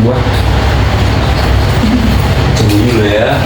gua. Tunggu dulu ya.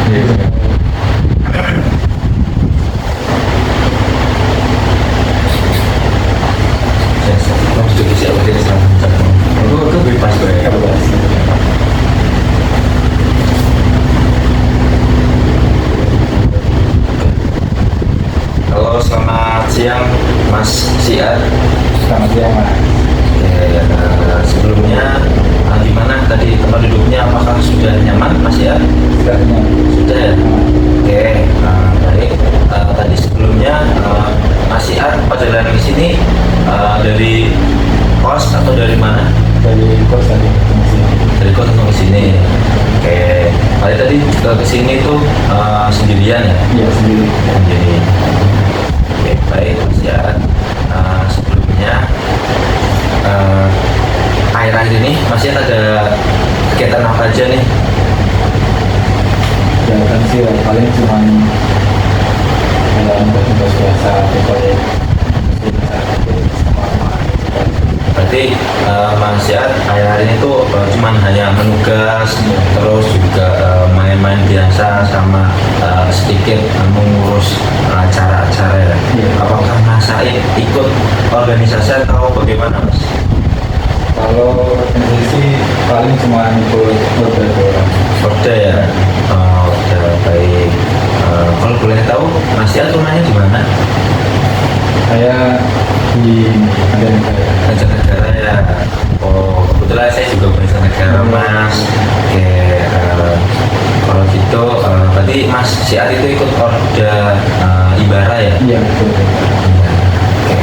Iya. Kamu sudah siap dari sana. Aku bebas gue ya. Halo, selamat siang Mas Siat. Selamat siang, Mas. Sebelumnya gimana tadi tempat duduknya, apakah sudah nyaman Mas Siat? Sudah nyaman. Sudah ya? Oke, baik. Tadi sebelumnya Mas Siat perjalanan ke sini dari kos atau dari mana? Dari kos tadi ke sini. Dari kos atau ke sini? Oke, tadi ke sini tuh sendirian ya? Iya, sendiri. Sendiri. Oke, baik Mas Siat. Sebelumnya akhir-akhir ini Mas Siat ada kegiatan apa aja nih? Kegiatan sih ya, paling cuma tugas biasa proyek Berarti Mas Siat akhir-akhir ini tuh cuman hanya menugas, terus juga main-main biasa sama sedikit mengurus acara-acara ya. Iya. Apakah Mas Siat ikut organisasi atau bagaimana Mas? kalau organisasi paling cuma ikut beberapa orang. Oke ya. Oke, baik. Kalau boleh tahu Mas Siat rumahnya di mana? Saya di Negara ya. Oh, kebetulan saya juga negara Mas. Oke, kalau gitu berarti Mas Siat itu ikut Orda Ibara ya? Iya, betul. Oke,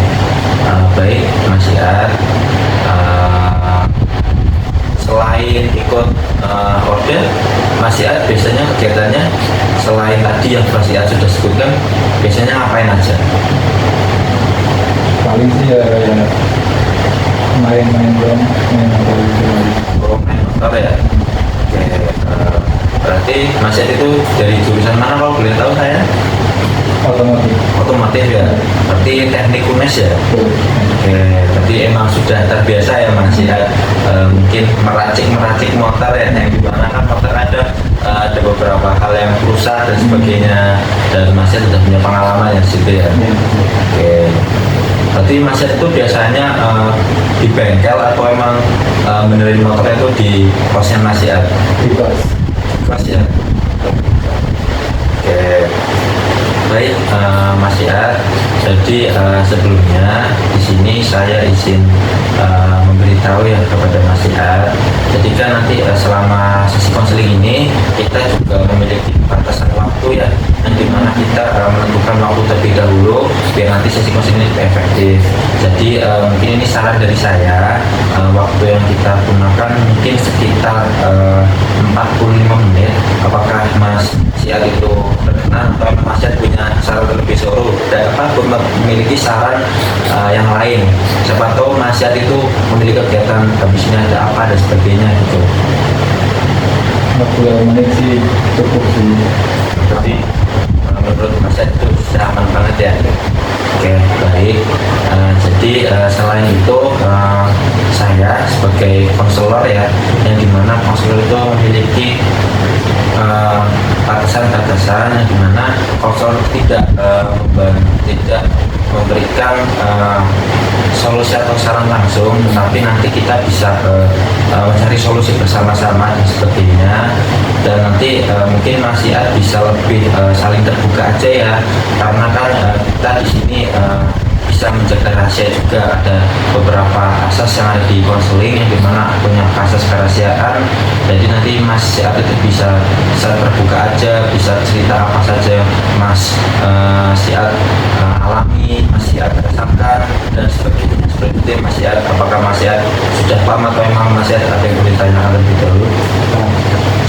baik Mas Siat. Selain ikut Orda, Mas Siat biasanya kegiatannya selain tadi yang Mas Siat sudah sebutkan, biasanya ngapain aja? Paling sih ya main-main dong, main motor gitu. Oh, main motor ya? Oke, berarti Mas Siat itu dari jurusan mana kalau boleh tahu saya? Otomotif. Otomotif ya? Berarti teknik UNES ya? Betul. Oke, berarti emang sudah terbiasa ya Mas Siat mungkin meracik motor ya, yang dimana kan motor ada beberapa hal yang rusak dan sebagainya, dan Mas Siat sudah punya pengalaman yang situ ya. Iya, betul. Oke, berarti Mas Siat itu biasanya di bengkel atau emang benerin motornya itu di kosnya Mas Siat? Di kos. Kos ya. Oke, baik Mas Siat. Jadi sebelumnya di sini saya izin memberitahu ya kepada Mas Siat. Jadi kan nanti selama sesi konseling ini kita juga memiliki batasan waktu ya, yang dimana kita menentukan waktu terlebih dahulu biar nanti sesi konseling ini lebih efektif. Jadi mungkin ini saran dari saya, waktu yang kita gunakan mungkin sekitar 45 menit. Apakah Mas Siat itu berkenan atau Mas Siat punya saran terlebih dahulu dan memiliki saran yang lain? Siapa tahu Mas Siat itu memiliki kegiatan habisnya ada apa dan sebagainya gitu. 40 menit sih cukup sih. Berarti menurut Mas Siat itu sudah aman banget ya. Oke, baik. Jadi selain itu saya sebagai konselor ya, yang dimana konselor itu memiliki batasan-batasan yang dimana konselor tidak tidak memberikan solusi atau saran langsung, tetapi nanti kita bisa mencari solusi bersama-sama dan sebagainya. Dan nanti mungkin Mas Siat bisa lebih saling terbuka aja ya, karena kan kita di sini bisa menjaga rahasia juga. Ada beberapa asas yang ada di konseling yang dimana punya asas kerahasiaan. Jadi nanti Mas Siat itu bisa terbuka aja, bisa cerita apa saja Mas Siat alami, Mas Siat rasakan dan sebagainya. Seperti itu Mas Siat. Apakah Mas Siat sudah paham atau memang Mas Siat ada yang boleh ditanyakan lebih dahulu?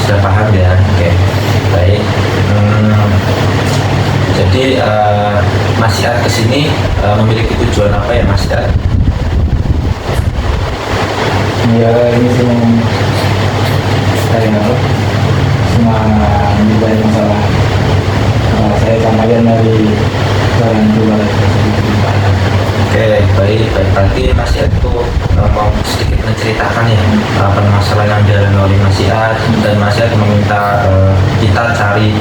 Sudah paham ya? Oke, baik. Jadi Mas Siat kesini memiliki tujuan apa ya Mas Siat? Ya ini cuma saya cuma menjadi masalah saya sampaikan dari jalan keluar berarti Mas Iat itu mau sedikit menceritakan ya permasalahan yang dialami oleh Mas Iat, dan Mas Iat meminta kita cari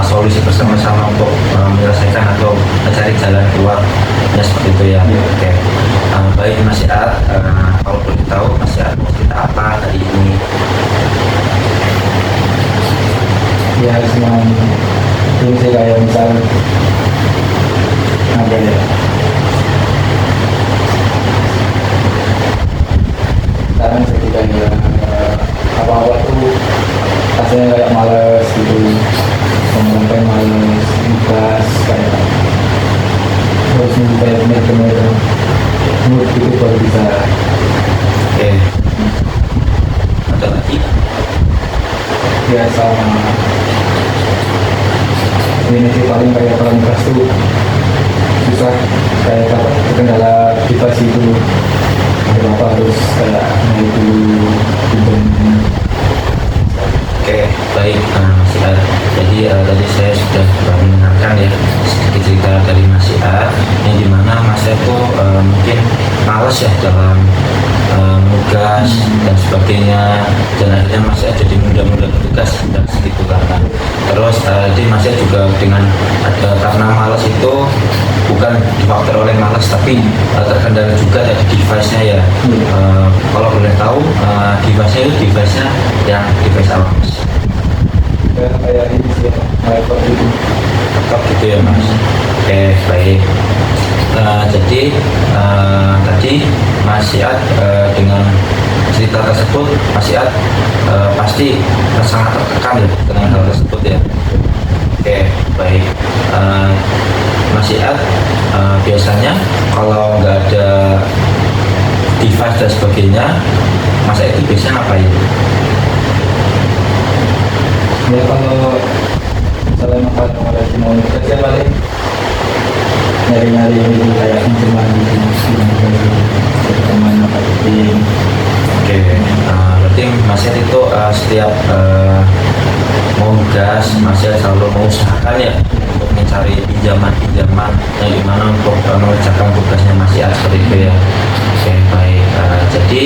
solusi bersama-sama untuk menyelesaikan atau mencari jalan keluar ya, seperti itu ya. Oke. Baik Mas Iat, kalau boleh tahu Mas Iat mau cerita apa tadi ini? Ya semua ini sih kayak misal apa ya, sekarang ketika apa-apa tuh rasanya kayak males gitu, ngomong males, ikhlas kayak harus kayak bener-bener mood gitu baru bisa. Oke. Ada lagi? Ya sama ini sih paling keras tuh susah, kayak apa kendala device itu, kenapa harus kayak itu gitu. Oke, baik Mas Iat. Jadi tadi saya sudah mendengarkan ya sedikit cerita dari Mas Iat, yang dimana Mas Iat itu mungkin males ya dalam tugas dan sebagainya, dan akhirnya Mas Iat jadi mudah-mudah tugas dan segitu kan. Terus tadi Mas Iat juga dengan karena malas itu bukan difaktor oleh malas, tapi terkendala juga dari device-nya ya. Kalau boleh tahu device-nya itu device-nya yang device apa Mas? Ya kayak ini sih, laptop gitu. Laptop gitu ya Mas. Oke, baik. Jadi tadi Mas Iat dengan cerita tersebut Mas Iat pasti sangat tertekan ya dengan hal tersebut ya. Oke, baik. Mas Iat biasanya kalau nggak ada device dan sebagainya, Mas Iat itu biasanya ngapain? Ya kalau misalnya makan mau kerja paling nyari-nyari ini kayak pinjaman gitu, teman marketing. Oke, berarti Mas Iat itu setiap mau gas, Mas Iat selalu mengusahakan ya untuk mencari pinjaman-pinjaman yang dimana untuk mengerjakan tugasnya Mas Iat seperti itu ya. Oke, baik. Jadi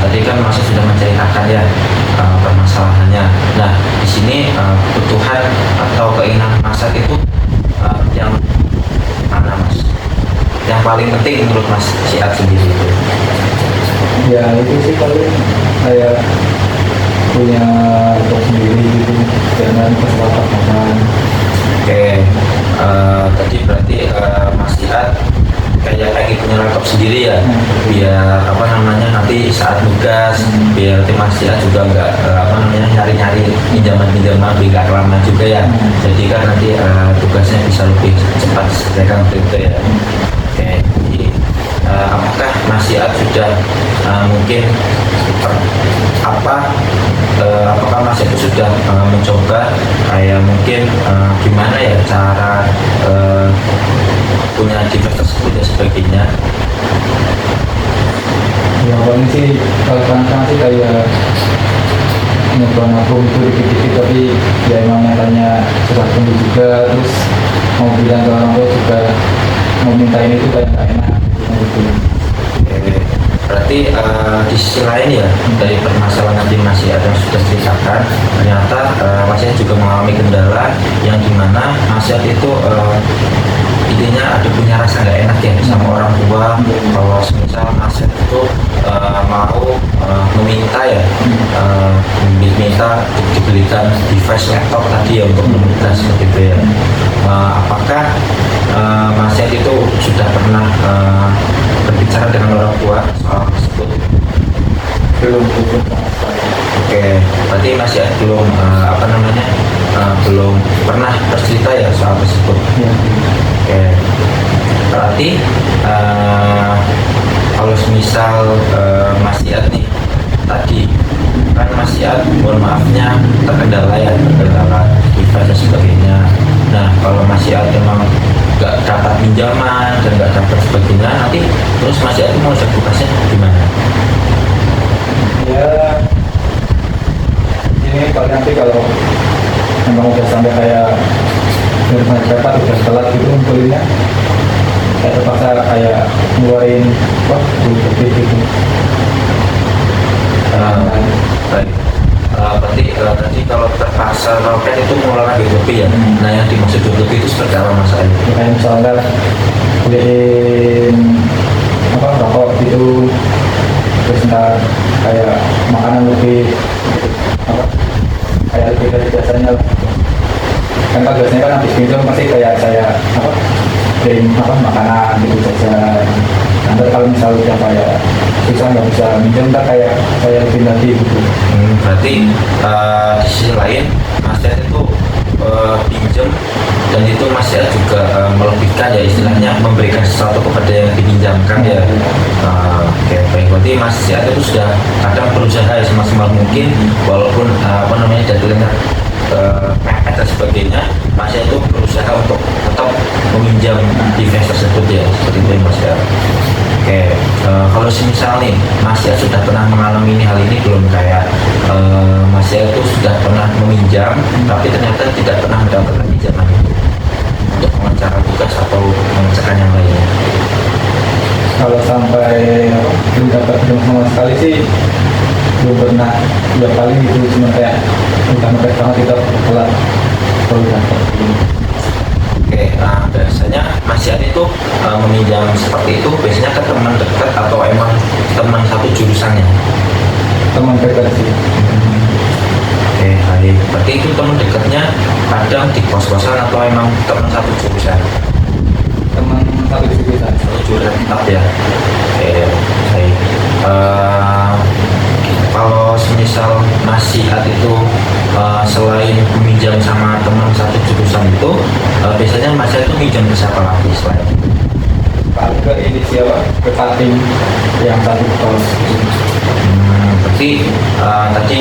tadi kan Mas Iat sudah menceritakan ya permasalahannya. Nah, di sini kebutuhan atau keinginan Mas Iat itu yang mana Mas? Yang paling penting menurut Mas Iat sendiri itu? Ya itu sih paling kayak punya laptop sendiri gitu, jangan pas laptop makan. Oke, tadi berarti Mas Iat kayak lagi punya laptop sendiri ya, biar apa namanya nanti saat tugas, biar nanti Mas Iat juga nggak nyari-nyari pinjaman-pinjaman biar nggak lama juga ya. Jadi kan nanti tugasnya bisa lebih cepat diselesaikan gitu ya. Oke, jadi apakah Mas Iat sudah mungkin apakah Mas itu sudah mencoba kayak mungkin gimana ya cara punya device tersebut dan sebagainya? Ya paling sih kalau kadang-kadang sih kayak nyoba nabung itu dikit-dikit, tapi ya emang nyatanya susah tumbuh juga, terus mau bilang ke orang tua juga mau minta ini tuh kayak nggak enak gitu. Berarti di sisi lain ya dari permasalahan tadi Mas Iat yang sudah ceritakan, ternyata Mas Iat juga mengalami kendala yang dimana Mas Iat itu intinya ada punya rasa nggak enak ya sama orang tua kalau misal Mas Iat itu mau meminta ya minta dibelikan device laptop tadi ya untuk meminta seperti itu ya. Apakah Mas Iat itu sudah pernah berbicara dengan orang tua soal tersebut? Belum. Oke, berarti Mas Iat belum belum pernah bercerita ya soal tersebut. Ya. Oke, berarti kalau misal Mas Iat nih tadi kan Mas Iat mohon maafnya terkendala device dan sebagainya. Nah, kalau Mas Iat memang nggak dapat pinjaman dan nggak dapat sebagainya, nanti terus Mas Iat mau tugasnya gimana? Ya ini paling nanti kalau memang udah sampai kayak benar dapat udah telat gitu ngumpulinnya, kayak terpaksa kayak ngeluarin wah lebih gitu. Baik. Berarti tadi kalau terpaksa roket itu mengeluarkan duit lebih ya. Nah yang dimaksud duit lebih itu seperti apa Mas Ayu? Ya, kayak misalnya beliin apa rokok gitu, terus ntar kayak makanan lebih apa kayak lebih dari biasanya lah. Kan kalau biasanya kan habis pinjam pasti kayak saya apa beliin apa makanan gitu saja. Nanti kalau misalnya udah kayak susah nggak bisa minjem ntar kayak saya lebih lagi gitu. Berarti di sisi lain Mas Yat itu pinjam dan itu Mas Yat juga melebihkan ya istilahnya memberikan sesuatu kepada yang dipinjamkan ya. Oke baik, berarti Mas Yat itu sudah kadang berusaha ya semaksimal mungkin walaupun apa namanya jadwalnya mepet dan sebagainya, Mas Yat itu berusaha untuk tetap meminjam device tersebut ya seperti itu ya Mas Yat. Oke, kalau misal nih Mas Yat sudah pernah mengalami hal ini belum, kayak Mas Yat itu sudah pernah meminjam tapi ternyata tidak pernah mendapatkan pinjaman itu untuk mengejar tugas atau mengerjakan yang lainnya. Kalau sampai apa, belum dapat pinjam sama sekali sih belum pernah, dua kali gitu cuma kayak udah mepet banget kita telat baru dapat gitu. Oke, nah biasanya Mas Yat itu meminjam seperti itu biasanya ke teman dekat atau emang teman satu jurusannya? Teman dekat sih. Oke, baik. Berarti itu teman dekatnya kadang di kos-kosan atau emang teman satu jurusan? Teman satu jurusan. Satu jurusan tetap ya. Oke, baik. Kalau semisal Mas Yat itu selain meminjam sama teman satu jurusan itu, biasanya Mas Yat itu minjam ke siapa lagi selain? Paling ke ini siapa ke kating yang satu kos gitu. Berarti tadi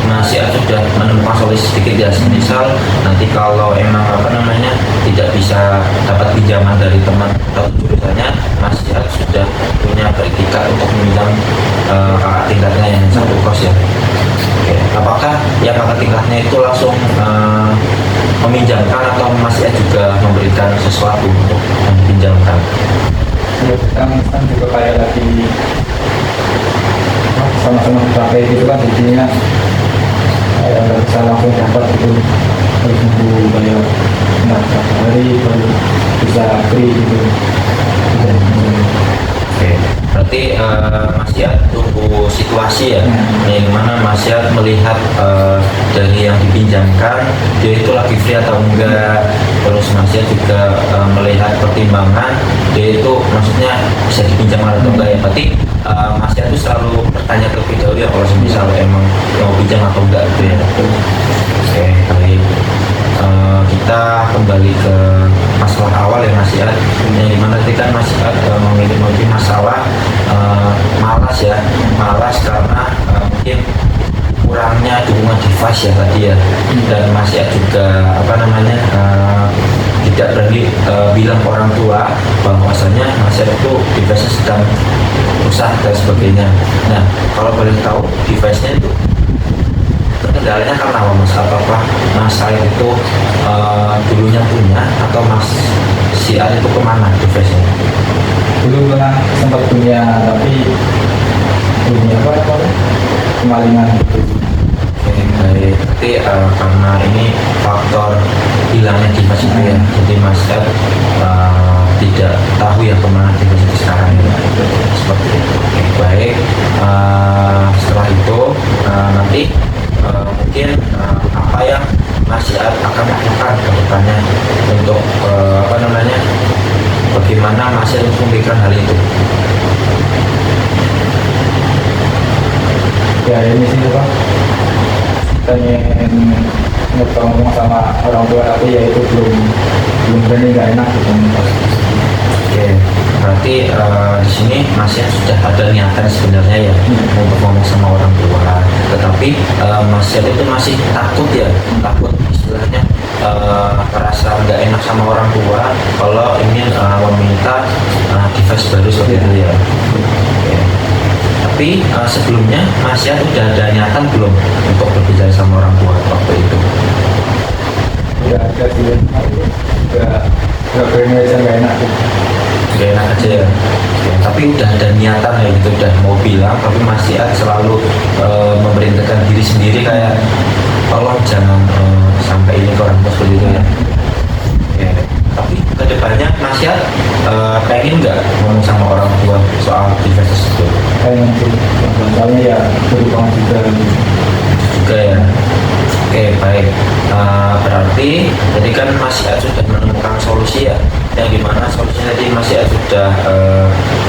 Mas Yat sudah menemukan solusi sedikit ya, misal nanti kalau emang apa namanya tidak bisa dapat pinjaman dari teman atau jurusannya, Mas Yat sudah punya predikat untuk meminjam kakak tingkatnya yang satu kos ya. Oke. Apakah yang kakak tingkatnya itu langsung meminjamkan atau Mas Yat juga memberikan sesuatu untuk meminjamkan? Ya kan juga kayak lagi sama-sama pakai gitu kan jadinya kayak nggak bisa langsung dapat gitu, harus nunggu bayar satu hari baru bisa free gitu. Oke, berarti Mas Yat tunggu situasi ya, yang mana Mas Yat melihat dari yang dipinjamkan dia itu lagi free atau enggak, terus Mas Yat juga melihat pertimbangan dia itu maksudnya bisa dipinjamkan atau enggak ya. Berarti Mas Yat itu selalu bertanya terlebih dahulu ya kalau misal emang mau pinjam atau enggak gitu ya. Oke, baik. Kita kembali ke masalah awal ya Mas Yat, yang dimana tadi kan Mas Yat memiliki masalah malas ya, malas karena mungkin kurangnya dukungan device ya tadi ya, dan Mas Yat juga apa namanya tidak berani bilang ke orang tua bahwasanya Mas Yat itu device-nya sedang rusak dan sebagainya. Nah kalau boleh tahu device-nya itu kendalanya karena apa Mas? Apakah Mas Said itu dulunya punya atau Mas Siar itu kemana device-nya? Dulu pernah sempat punya tapi punya apa namanya kemalingan gitu. Oke, baik. Berarti karena ini faktor hilangnya device itu ya, jadi Mas Said tidak tahu ya kemana device itu sekarang ya. Seperti itu. Oke, baik. Setelah itu nanti mungkin apa yang Mas Yat akan lakukan ke depannya untuk apa namanya bagaimana Mas Yat memikirkan hal itu? Ya ini sih Pak, pengen ngomong sama orang tua tapi ya itu belum berani, nggak enak gitu. Oke, berarti di sini Mas Yat sudah ada niatan sebenarnya ya untuk ngomong sama orang tua, tetapi Mas Yat itu masih takut ya, takut istilahnya merasa nggak enak sama orang tua kalau ingin meminta device baru seperti itu ya. Oke. Tapi sebelumnya Mas Yat sudah ada niatan belum untuk berbicara sama orang tua waktu itu? Udah ada sih, nggak berani aja, nggak enak gitu. gak enak aja ya. Ya, tapi udah ada niatan ya gitu, udah mau bilang, tapi masih selalu memerintahkan diri sendiri kayak tolong jangan sampai ini ke orang tua seperti itu ya. Ya, tapi kedepannya masih pengen nggak ngomong sama orang tua soal divest tersebut? Pengen sih, soalnya ya berhubungan Juga ya. Oke, baik. Berarti tadi kan Mas Iat sudah menemukan solusi ya, yang dimana solusinya tadi Mas Iat sudah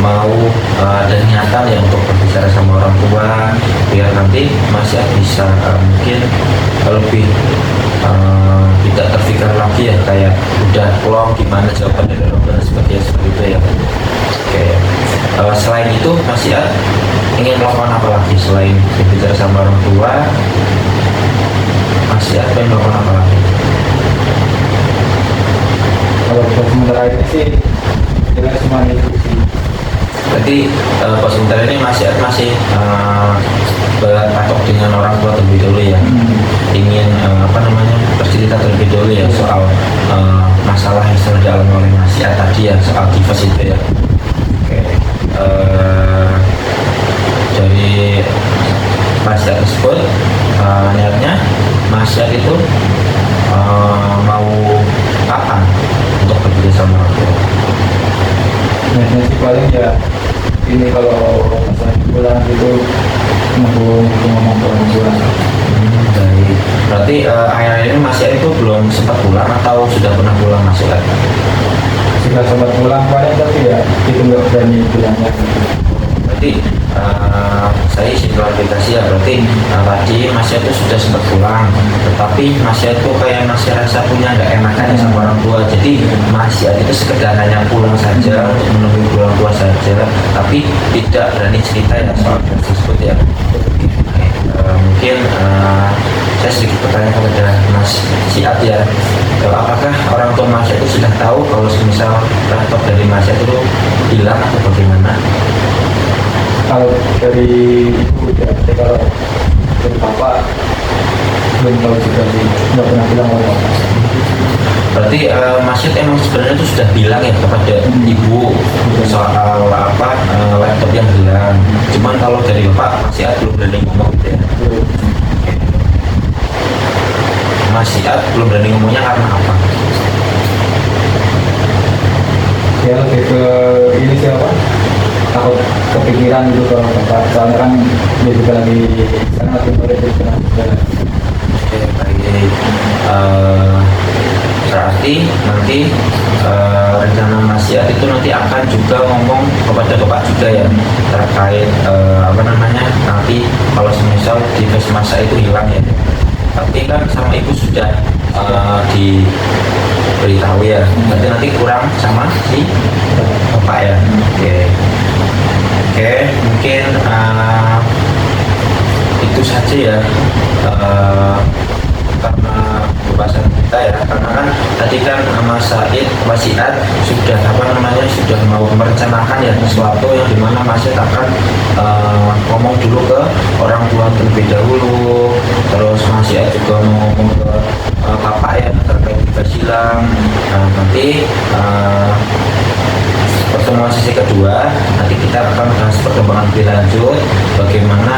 mau ada niatan ya untuk berbicara sama orang tua biar nanti Mas Iat bisa mungkin lebih tidak terpikir lagi ya, kayak udah plong gimana jawaban dari orang tua seperti itu ya. Oke, selain itu Mas Iat ingin melakukan apa lagi selain berbicara sama orang tua? Masih ada yang melakukan apa lagi? kalau buat sementara ini sih kita cuma itu sih. Berarti pas sementara ini masih berpatok dengan orang tua terlebih dahulu ya. Ingin bercerita terlebih dahulu ya soal masalah yang sedang dialami oleh Mas Iat tadi ya, soal divers itu ya. Oke. Dari Mas Iat tersebut niatnya Mas Iat itu mau kapan untuk berbicara sama orang tua? Biasanya sih paling ya ini kalau masalah pulang itu ngomong ke orang tua. Baik. Berarti akhir-akhir ini Mas Iat itu belum sempat pulang atau sudah pernah pulang Mas Iat? Jika sempat pulang paling tapi ya itu nggak berani bilangnya. Berarti saya isi klarifikasi ya, berarti tadi Mas Iat itu sudah sempat pulang, tetapi Mas Iat itu kayak masih rasa punya nggak enakan ya sama orang tua, jadi Mas Iat itu sekedar hanya pulang saja untuk menemui orang tua saja, tapi tidak berani cerita ya soal tersebut ya. Mungkin saya sedikit bertanya kepada Mas Iat ya, apakah orang tua Mas Iat itu sudah tahu kalau misal laptop dari Mas Iat itu hilang atau bagaimana? Kalau dari ibu ya, kalau dari bapak belum tahu juga sih, nggak pernah bilang apa. Berarti Mas Iat emang sebenarnya itu sudah bilang ya kepada ibu soal laptop yang hilang. Cuman kalau dari bapak Mas Iat belum berani ngomong gitu ya. Mas Iat belum berani ngomongnya karena apa? Ya lebih ke ini siapa? Takut kepikiran gitu kalau bapak, soalnya kan dia juga lagi sekarang lagi mulai juga. Oke, baik. Berarti nanti rencana Mas Iat itu nanti akan juga ngomong kepada bapak juga ya terkait nanti kalau semisal device masa itu hilang ya. Tapi kan sama ibu sudah diberitahu ya. Berarti nanti kurang sama si bapak ya. Oke, mungkin itu saja ya. Karena pembahasan kita ya, karena kan tadi kan Mas Iat sudah sudah mau merencanakan ya sesuatu yang dimana Mas Iat akan ngomong dulu ke orang tua terlebih dahulu, terus Mas Iat juga mau ngomong ke bapak ya terkait divers hilang. Nanti pertemuan sesi kedua nanti kita akan bahas perkembangan lebih lanjut bagaimana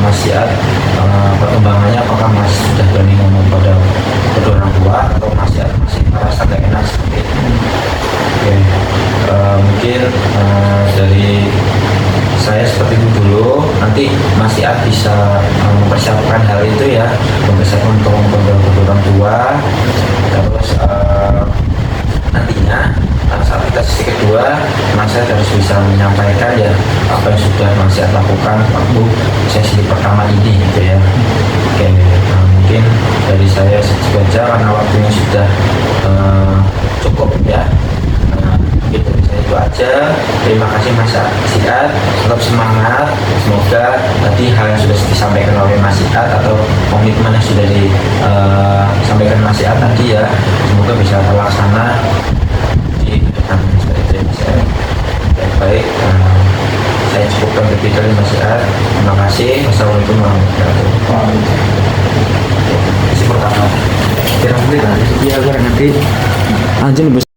Mas Iat perkembangannya, apakah Mas sudah berani ngomong pada kedua orang tua atau Mas Iat masih merasa gak enak seperti itu. Oke, mungkin dari saya seperti itu dulu. Nanti Mas Iat bisa mempersiapkan hal itu ya, mempersiapkan untuk kedua orang tua. Terus nantinya saat kita sesi kedua Mas Iat harus bisa menyampaikan ya apa yang sudah Mas Iat lakukan waktu sesi pertama ini gitu ya. Oke, mungkin dari saya segitu aja karena waktunya sudah cukup ya. Gitu, saya itu aja. Terima kasih Mas Iat, tetap semangat. Semoga tadi hal yang sudah disampaikan oleh Mas Iat atau komitmen yang sudah disampaikan Mas Iat tadi ya, semoga bisa terlaksana di depan seperti itu Mas Iat. Baik, saya cukupkan lebih dari Mas Iat. Terima kasih. Wassalamualaikum warahmatullahi wabarakatuh. Pertama, kira-kira Iya, gue nanti anjing